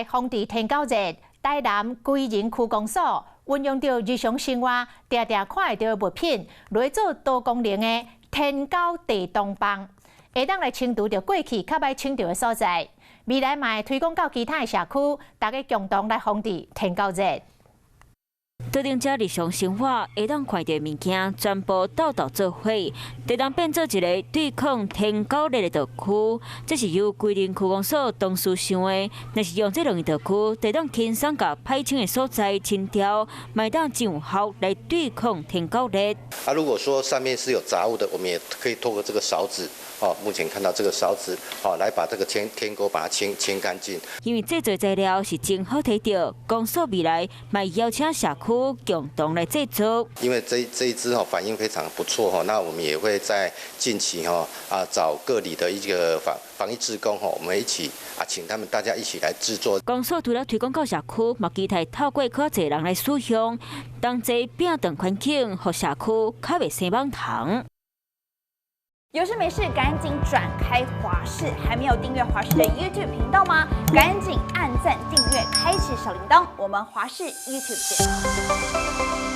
来防治天狗热，台南归仁区公所运用到日常生活常常看会到物品，来做多功能的天狗地动棒，会当来清除着过去较歹清除的所在。未来嘛会推广到其他的社区，大家共同来防治天狗热。特定者日常生活会当看到物件，全部斗做伙，地当变做一个对抗天狗热的道区。这是由归仁区公所董事想的，若是用这两个道区，地当轻松甲歹清的所在清掉，卖当真有效来对抗天狗热。如果说上面是有杂物的，我们也可以透过这个勺子。目前看到这个勺子，来把这个天狗把它清干净。因为这做材料是真好睇到，公所未来嘛邀请社区共同来制作。因为这一支反应非常不错那我们也会在近期找各里的一个防疫志工我们一起请他们大家一起来制作。公所除了推广到社区，嘛期待透过较侪人来使用，当这变动环境，互社区较袂生网虫。有事没事赶紧转开华视，还没有订阅华视的 YouTube 频道吗？赶紧按赞、订阅、开启小铃铛，我们华视 YouTube 见。